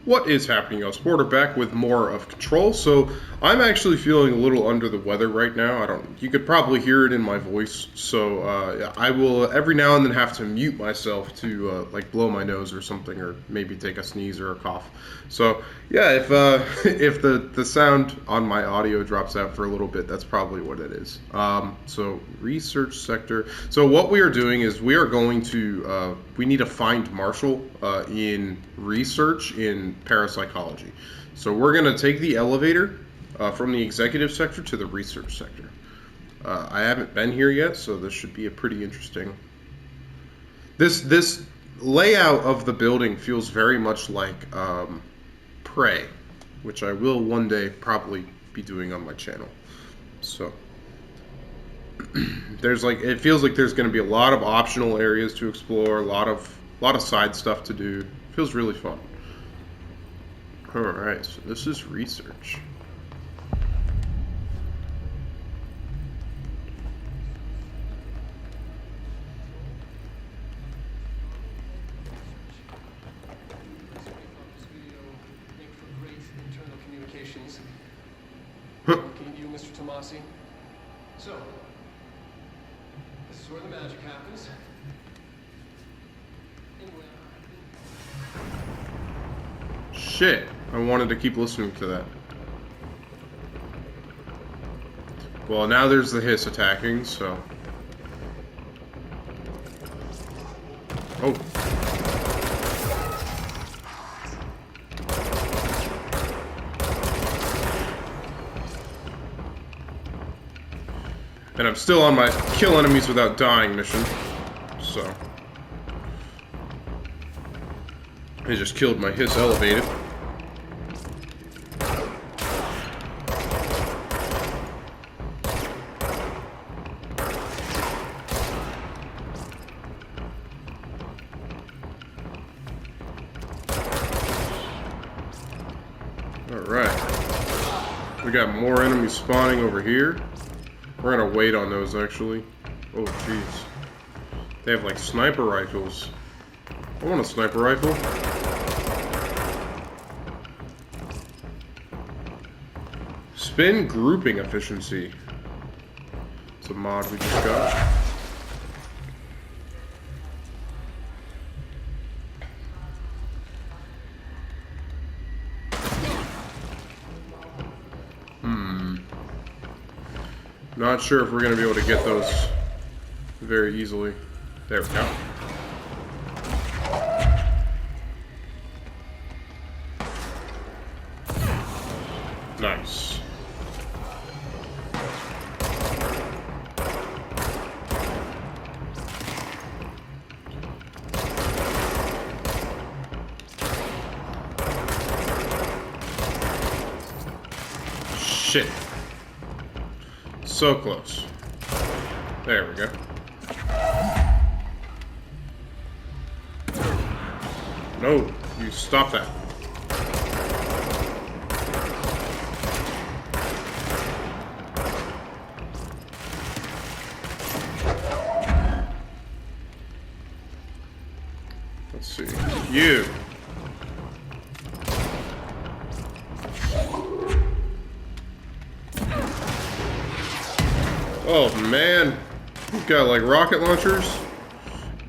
What is happening, y'all? SpOrder back with more of Control. So I'm actually feeling a little under the weather right now. You could probably hear it in my voice. So I will every now and then have to mute myself to like blow my nose or something, or maybe take a sneeze or a cough. So yeah, if if the sound on my audio drops out for a little bit, that's probably what it is. So research sector. So what we are doing is we are going to we need to find Marshall in research in parapsychology. So we're going to take the elevator from the executive sector to the research sector. I haven't been here yet, so this should be a pretty interesting. This layout of the building feels very much like Prey, which I will one day probably be doing on my channel. So it feels like there's going to be a lot of optional areas to explore, a lot of side stuff to do. It feels really fun. All right, so this is research. You, Mr. Tomasi. So, this is where the magic happens. Shit, I wanted to keep listening to that. Well, now there's the hiss attacking, so... Oh. And I'm still on my kill enemies without dying mission, so... I just killed my hiss elevated. Alright. We got more enemies spawning over here. We're gonna wait on those, actually. Oh, jeez. They have, like, sniper rifles. I want a sniper rifle. Spin grouping efficiency. It's a mod we just got. Not sure if we're going to be able to get those very easily. There we go. Nice. Shit. So close. There we go. No, you stop that. Let's see. You. Oh man, you've got like rocket launchers?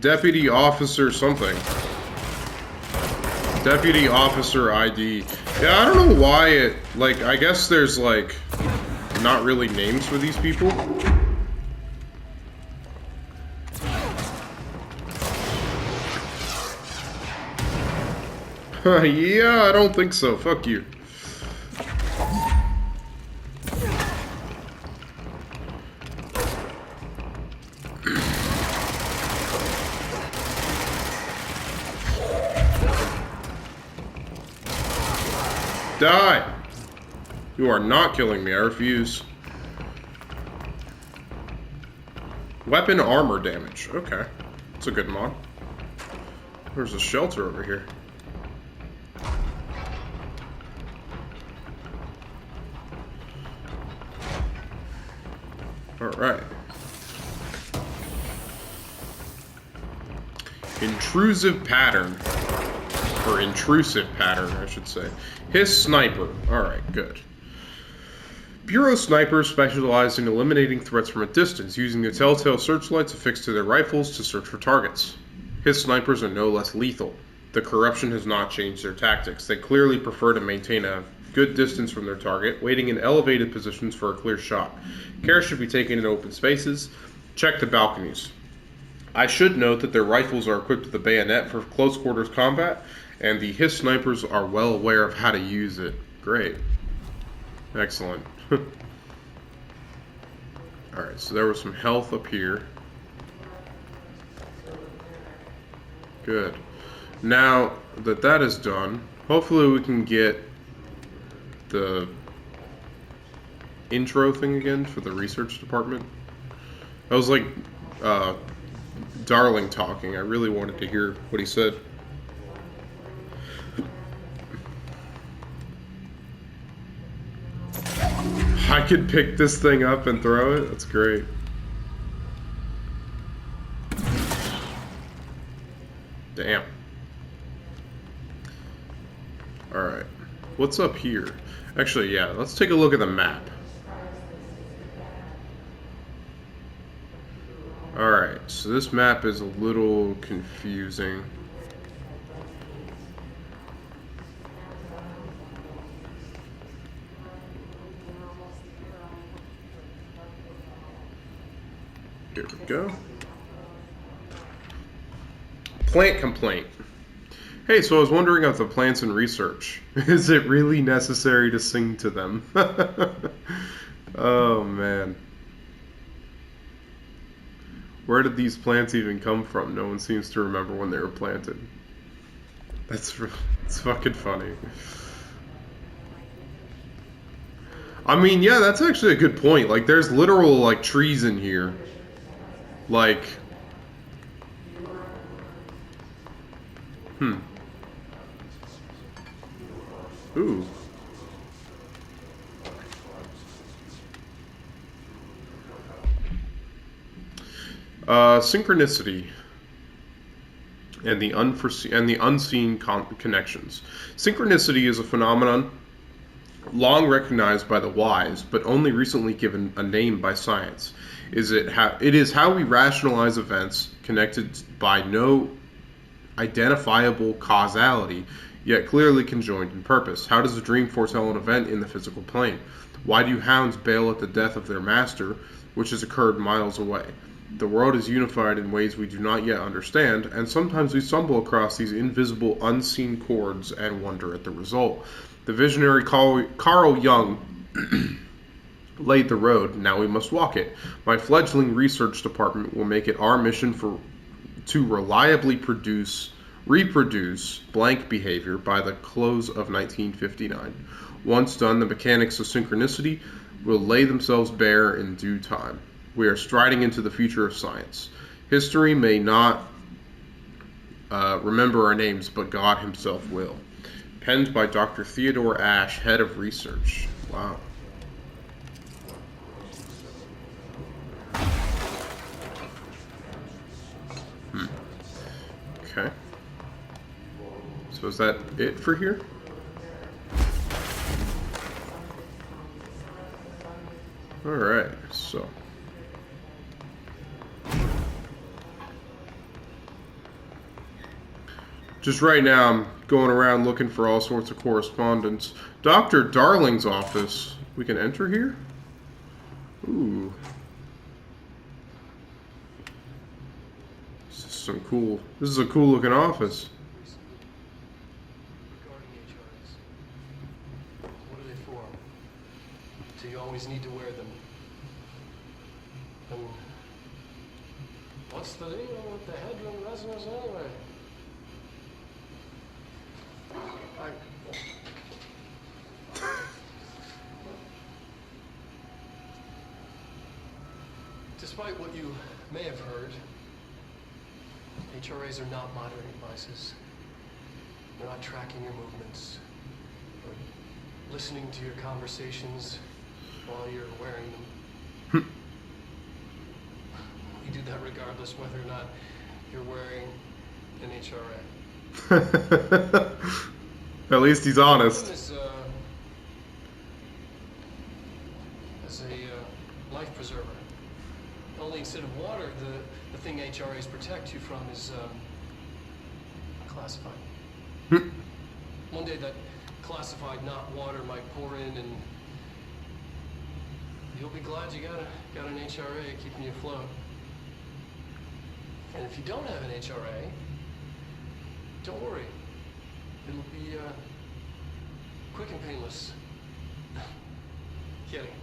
Deputy officer something. Deputy officer ID. Yeah, I don't know why it, like, I guess there's like not really names for these people. Yeah, I don't think so. Fuck you. Die! You are not killing me, I refuse. Weapon armor damage. Okay. That's a good mod. There's a shelter over here. Alright. Intrusive pattern. or intrusive pattern, I should say. His sniper. Alright, good. Bureau snipers specialize in eliminating threats from a distance, using the telltale searchlights affixed to their rifles to search for targets. His snipers are no less lethal. The corruption has not changed their tactics. They clearly prefer to maintain a good distance from their target, waiting in elevated positions for a clear shot. Care should be taken in open spaces. Check the balconies. I should note that their rifles are equipped with a bayonet for close quarters combat, and the His snipers are well aware of how to use it. Great. Excellent. Alright, so there was some health up here. Good. Now that that is done, hopefully we can get the intro thing again for the research department. That was like Darling talking. I really wanted to hear what he said. I could pick this thing up and throw it? That's great. Damn. Alright. What's up here? Actually, yeah, let's take a look at the map. Alright, so this map is a little confusing. Here we go. Plant complaint. Hey, so I was wondering about the plants in research. Is it really necessary to sing to them? Oh, man. Where did these plants even come from? No one seems to remember when they were planted. It's fucking funny. I mean, yeah, that's actually a good point. Like, there's literal, like, trees in here. Like... Ooh. Synchronicity and the unseen connections. Synchronicity is a phenomenon long recognized by the wise, but only recently given a name by science. It is how we rationalize events connected by no identifiable causality, yet clearly conjoined in purpose. How does a dream foretell an event in the physical plane? Why do hounds bail at the death of their master, which has occurred miles away? The world is unified in ways we do not yet understand, and sometimes we stumble across these invisible, unseen chords and wonder at the result. The visionary Carl Jung laid the road, now we must walk it. My fledgling research department will make it our mission to reliably reproduce blank behavior by the close of 1959. Once done, the mechanics of synchronicity will lay themselves bare in due time. We are striding into the future of science. History may not remember our names, but God himself will. Penned by Dr. Theodore Ash, head of research. Wow. Okay. So is that it for here? Alright, so. Just right now, I'm going around looking for all sorts of correspondence. Dr. Darling's office. We can enter here? Ooh. This is a cool looking office. Regarding HRs, what are they for? Do you always need to wear them? And what's the deal with the headroom resonance anyway? Despite what you may have heard, HRAs are not monitoring devices. They're not tracking your movements or listening to your conversations while you're wearing them. We do that regardless whether or not you're wearing an HRA. At least he's honest. As a life preserver. Only instead of water, the thing HRAs protect you from is classified. One day that classified not water might pour in, and you'll be glad you got an HRA keeping you afloat. And if you don't have an HRA, don't worry. It'll be quick and painless. Kidding.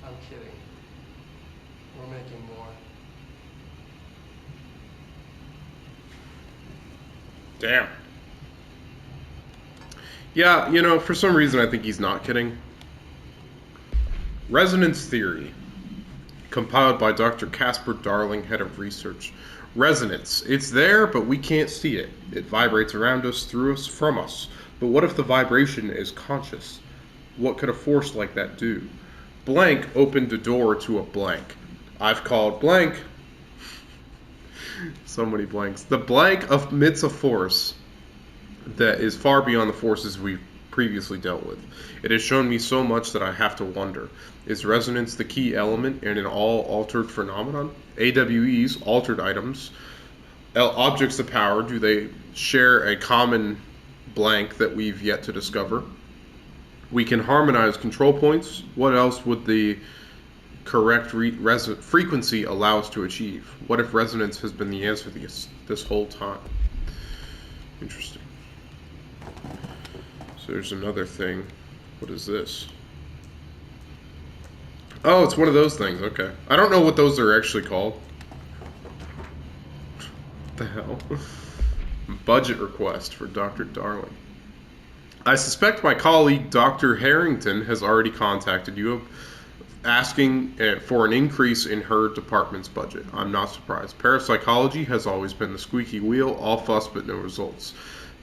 I'm kidding. We're making more. Damn. Yeah, you know, for some reason I think he's not kidding. Resonance theory, compiled by Dr. Casper Darling, head of research. Resonance. It's there, but we can't see it. It vibrates around us, through us, from us. But what if the vibration is conscious? What could a force like that do? Blank opened the door to a blank. I've called blank. So many blanks. The blank emits a force that is far beyond the forces we've previously dealt with. It has shown me so much that I have to wonder, is resonance the key element in an all-altered phenomenon? AWEs, altered items, objects of power, do they share a common blank that we've yet to discover? We can harmonize control points. What else would the correct frequency allow us to achieve? What if resonance has been the answer this whole time? Interesting. So there's another thing. What is this? Oh, it's one of those things. Okay. I don't know what those are actually called. What the hell? Budget request for Dr. Darling. I suspect my colleague Dr. Harrington has already contacted you asking for an increase in her department's budget. I'm not surprised. Parapsychology has always been the squeaky wheel, all fuss but no results.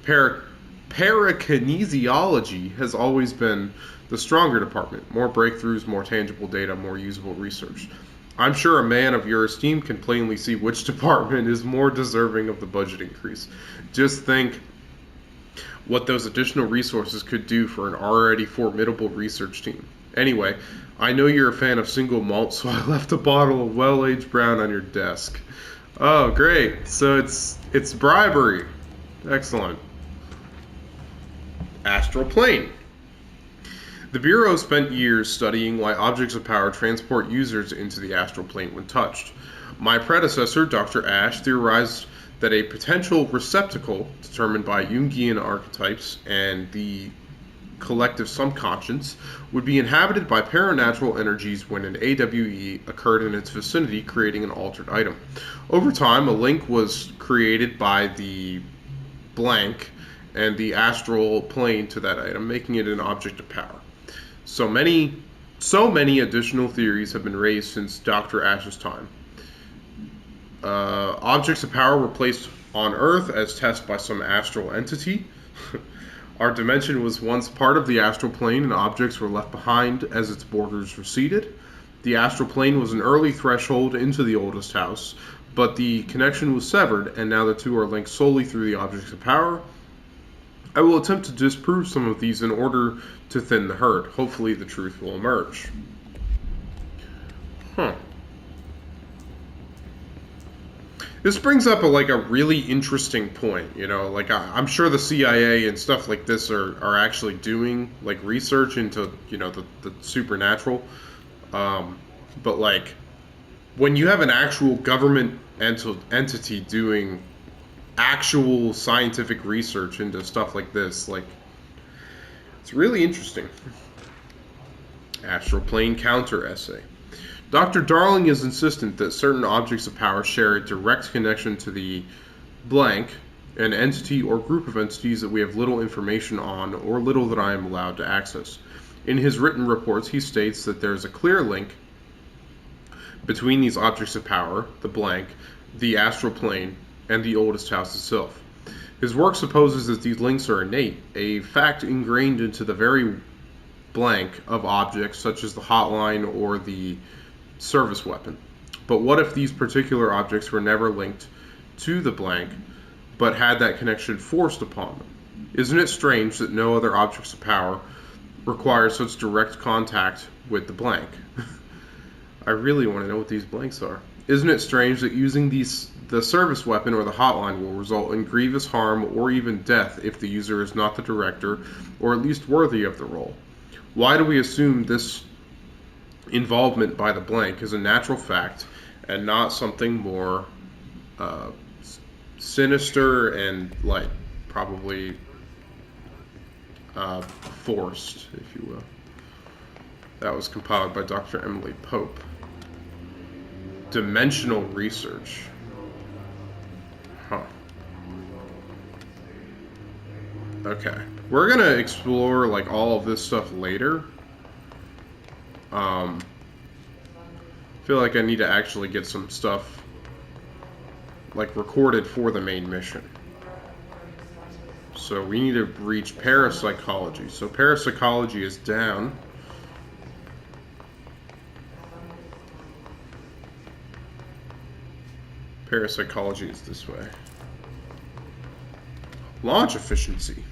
Parakinesiology has always been the stronger department. More breakthroughs, more tangible data, more usable research. I'm sure a man of your esteem can plainly see which department is more deserving of the budget increase. Just think what those additional resources could do for an already formidable research team. Anyway, I know you're a fan of single malt, so I left a bottle of well-aged brown on your desk. Oh, great. So it's bribery. Excellent. Astral plane. The Bureau spent years studying why objects of power transport users into the astral plane when touched. My predecessor, Dr. Ash, theorized that a potential receptacle, determined by Jungian archetypes and the collective subconscious, would be inhabited by paranatural energies when an AWE occurred in its vicinity, creating an altered item. Over time, a link was created by the blank and the astral plane to that item, making it an object of power. So many additional theories have been raised since Dr. Ash's time. Objects of power were placed on Earth as tests by some astral entity. Our dimension was once part of the astral plane, and objects were left behind as its borders receded. The astral plane was an early threshold into the oldest house, but the connection was severed, and now the two are linked solely through the objects of power. I will attempt to disprove some of these in order to thin the herd. Hopefully the truth will emerge. This brings up a really interesting point, you know, I'm sure the CIA and stuff like this are actually doing research into, you know, the supernatural. But when you have an actual government entity doing actual scientific research into stuff like this, it's really interesting. Astral plane counter essay. Dr. Darling is insistent that certain objects of power share a direct connection to the blank, an entity or group of entities that we have little information on or little that I am allowed to access. In his written reports, he states that there is a clear link between these objects of power, the blank, the astral plane, and the oldest house itself. His work supposes that these links are innate, a fact ingrained into the very blank of objects such as the hotline or the service weapon. But what if these particular objects were never linked to the blank, but had that connection forced upon them? Isn't it strange that no other objects of power require such direct contact with the blank? I really want to know what these blanks are. Isn't it strange that using the service weapon or the hotline will result in grievous harm or even death if the user is not the director or at least worthy of the role? Why do we assume this involvement by the blank is a natural fact and not something more sinister and like probably forced, if you will? That was compiled by Dr. Emily Pope. Dimensional research. Huh. Okay. We're gonna explore like all of this stuff later. I feel like I need to actually get some stuff like recorded for the main mission. So we need to reach parapsychology. So parapsychology is down. Parapsychology is this way. Launch efficiency.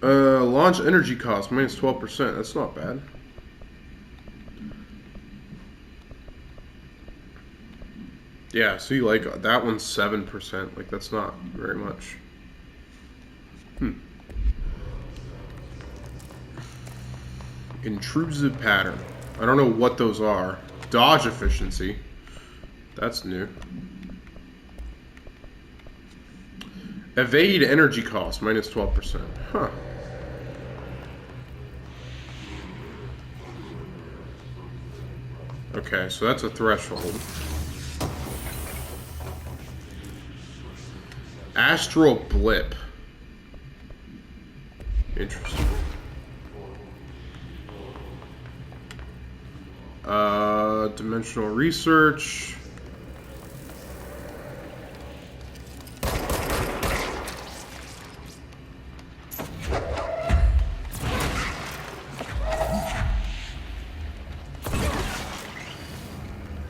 Launch energy cost minus 12%. That's not bad. Yeah, see, like that one's 7%. Like that's not very much. Intrusive pattern. I don't know what those are. Dodge efficiency. That's new. Evade energy cost minus 12%. Huh. Okay, so that's a threshold. Astral blip. Interesting. Dimensional research.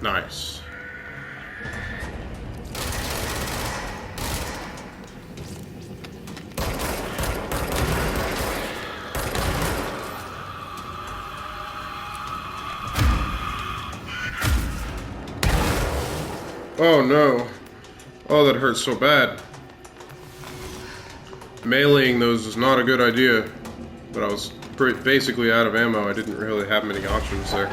Nice. Oh no. Oh, that hurts so bad. Meleeing those is not a good idea. But I was basically out of ammo. I didn't really have many options there.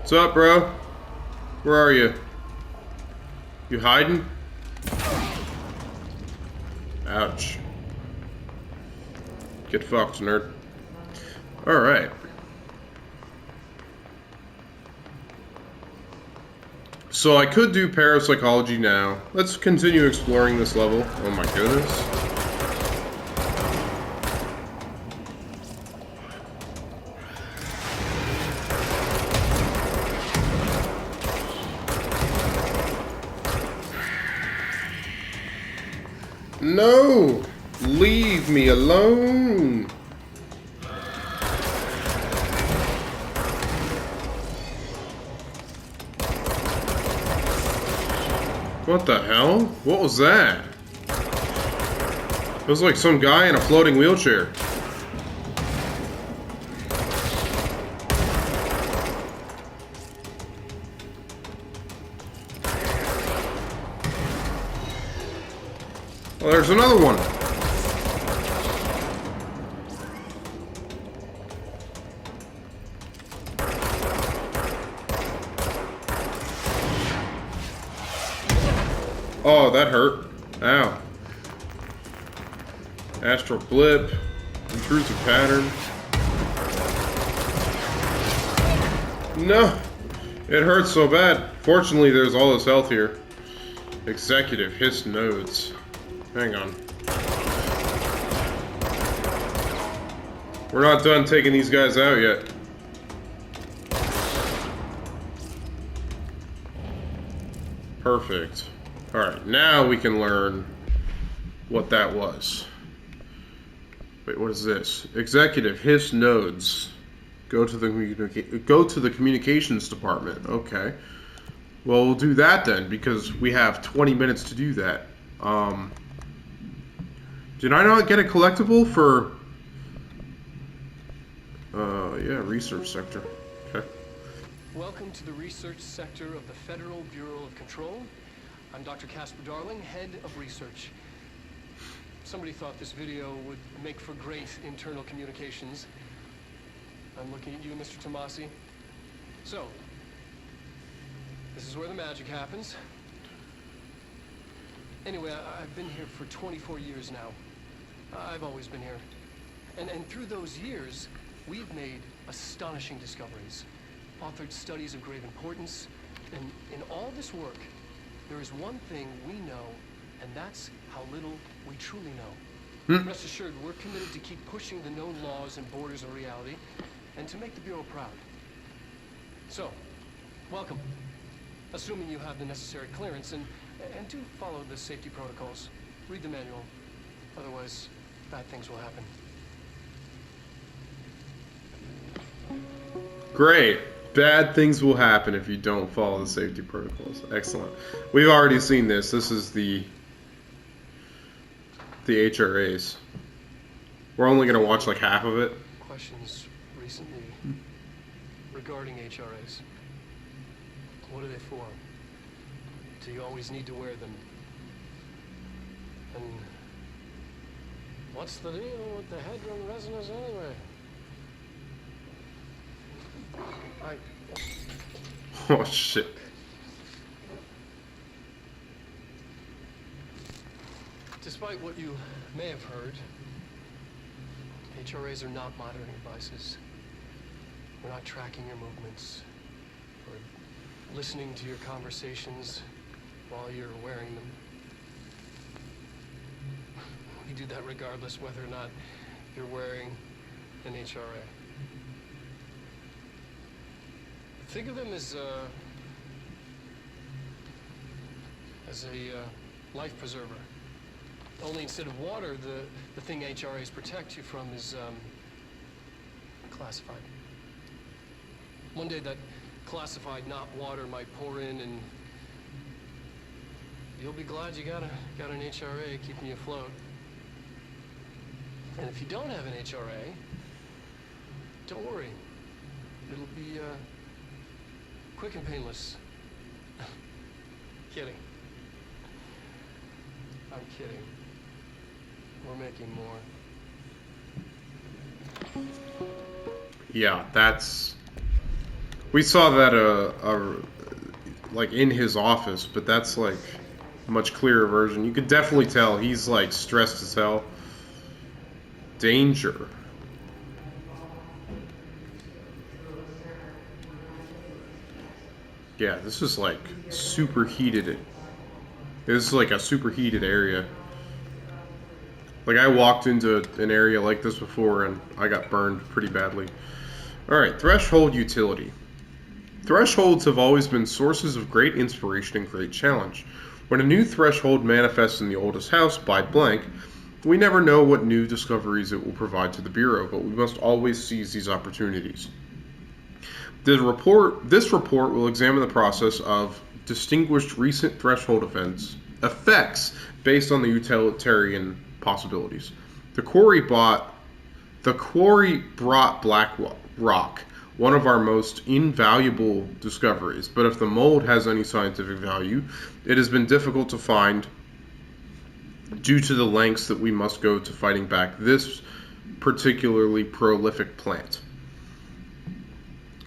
What's up, bro? Where are you? You hiding? Ouch. Get fucked, nerd. Alright. So I could do parapsychology now. Let's continue exploring this level. Oh my goodness. No! Leave me alone! What the hell? What was that? It was like some guy in a floating wheelchair. Well, there's another one. Oh, that hurt. Ow. Astral blip. Intrusive pattern. No. It hurts so bad. Fortunately, there's all this health here. Executive hiss nodes. Hang on. We're not done taking these guys out yet. Perfect. Alright, now we can learn what that was. Wait, what is this? Executive hiss nodes. Go to the communications department. Okay. Well, we'll do that then, because we have 20 minutes to do that. Did I not get a collectible for... yeah, research sector. Okay. Welcome to the research sector of the Federal Bureau of Control. I'm Dr. Casper Darling, head of research. Somebody thought this video would make for great internal communications. I'm looking at you, Mr. Tomasi. So, this is where the magic happens. Anyway, I've been here for 24 years now. I've always been here. And through those years, we've made astonishing discoveries, authored studies of grave importance, and in all this work, there is one thing we know, and that's how little we truly know. Rest assured, we're committed to keep pushing the known laws and borders of reality, and to make the Bureau proud. So, welcome. Assuming you have the necessary clearance, and do follow the safety protocols. Read the manual. Otherwise, bad things will happen. Great. Bad things will happen if you don't follow the safety protocols. Excellent. We've already seen this. This is the HRAs. We're only going to watch like half of it. Questions recently regarding HRAs. What are they for? Do you always need to wear them? And what's the deal with the headroom resonance anyway? Oh, shit. Despite what you may have heard, HRAs are not monitoring devices. We're not tracking your movements or listening to your conversations while you're wearing them. We do that regardless whether or not you're wearing an HRA. Think of them as a life preserver. Only instead of water, the thing HRAs protect you from is classified. One day that classified, not water, might pour in, and you'll be glad you got an HRA keeping you afloat. And if you don't have an HRA, don't worry. It'll be quick and painless. Kidding. I'm kidding. We're making more. Yeah, that's... We saw that like in his office, but that's like a much clearer version. You could definitely tell he's like stressed as hell. Danger. Yeah, this is like superheated. This is like a superheated area. Like I walked into an area like this before and I got burned pretty badly. Alright, threshold utility. Thresholds have always been sources of great inspiration and great challenge. When a new threshold manifests in the oldest house by blank, we never know what new discoveries it will provide to the Bureau, but we must always seize these opportunities. This report will examine the process of distinguished recent threshold effects based on the utilitarian possibilities. The quarry brought black rock, one of our most invaluable discoveries, but if the mold has any scientific value, it has been difficult to find due to the lengths that we must go to fighting back this particularly prolific plant.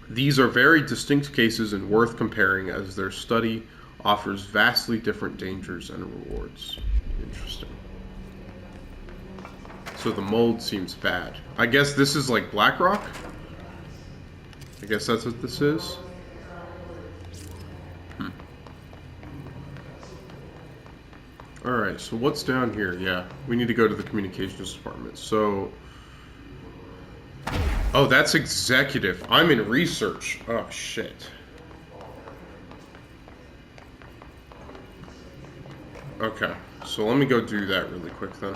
These are very distinct cases and worth comparing as their study offers vastly different dangers and rewards. Interesting. So the mold seems bad. I guess this is like black rock? I guess that's what this is? Alright, so what's down here? Yeah, we need to go to the communications department. So... Oh, that's executive. I'm in research. Oh, shit. Okay, so let me go do that really quick then.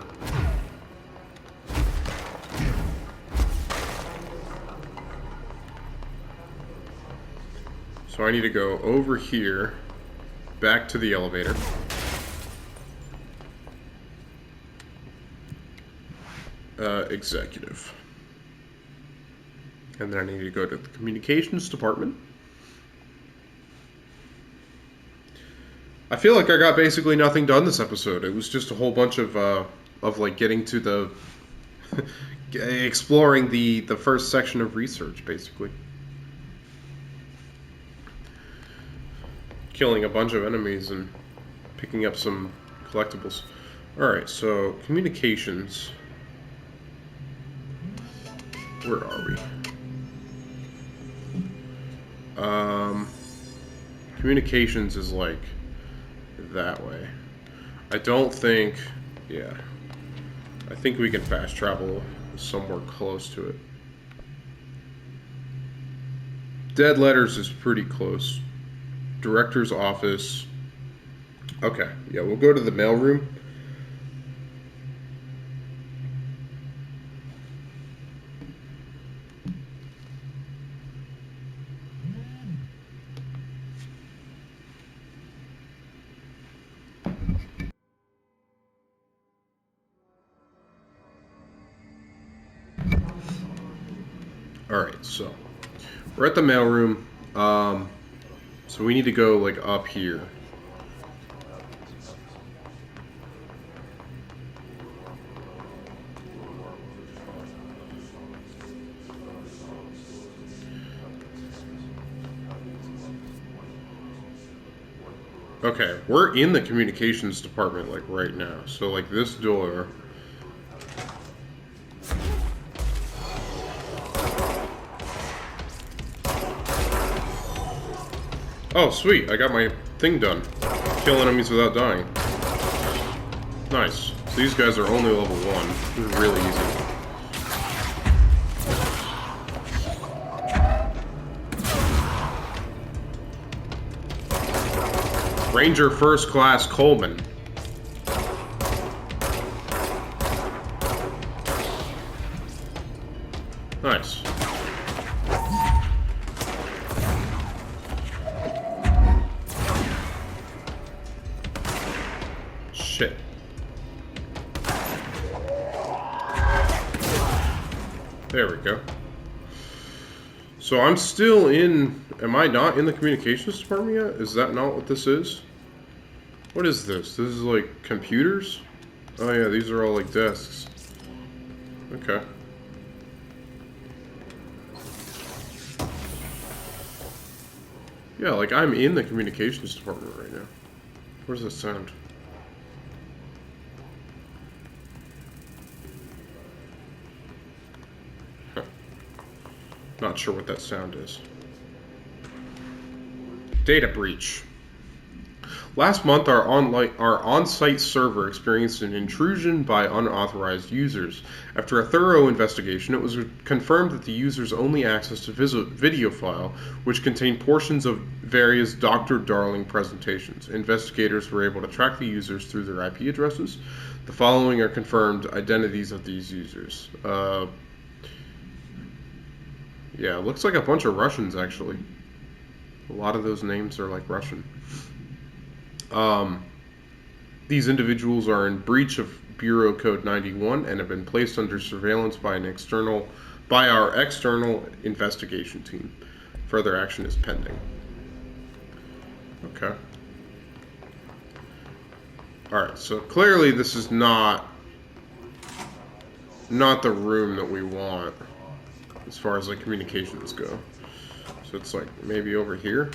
So I need to go over here. back to the elevator. Executive. And then I need to go to the communications department. I feel like I got basically nothing done this episode. It was just a whole bunch of like getting to the exploring the first section of research, basically. Killing a bunch of enemies and picking up some collectibles. Alright, so communications. Where are we? Communications is like that way. I don't think, yeah. I think we can fast travel somewhere close to it. Dead Letters is pretty close. Director's office. Okay, yeah, we'll go to the mailroom. Alright, so we're at the mailroom. So we need to go like up here. Okay, we're in the communications department like right now. So like this door. Oh, sweet. I got my thing done. Kill enemies without dying. Nice. So these guys are only level 1. This is really easy. Ranger First Class Coleman. Nice. Shit. There we go. So I'm still in... Am I not in the communications department yet? Is that not what this is? What is this? This is like computers? Oh yeah, these are all like desks. Okay. Yeah, like I'm in the communications department right now. Where's the sound? Huh. Not sure what that sound is. Data breach. Last month, our on-site server experienced an intrusion by unauthorized users. After a thorough investigation, it was confirmed that the users only accessed a video file, which contained portions of various Dr. Darling presentations. Investigators were able to track the users through their IP addresses. The following are confirmed identities of these users. Yeah, it looks like a bunch of Russians, actually. A lot of those names are like Russian. These individuals are in breach of Bureau Code 91 and have been placed under surveillance by our external investigation team. Further action is pending. Okay. Alright, so clearly this is not the room that we want as far as like communications go. So it's like maybe over here.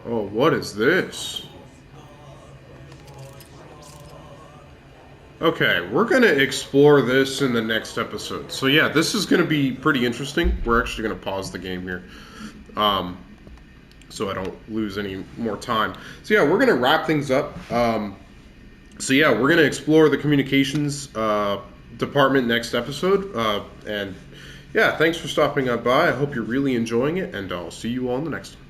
Oh, what is this? Okay, we're going to explore this in the next episode. So yeah, this is going to be pretty interesting. We're actually going to pause the game here. So I don't lose any more time. So yeah, we're going to wrap things up. So yeah, we're going to explore the communications department next episode. And yeah, thanks for stopping by. I hope you're really enjoying it, and I'll see you all in the next one.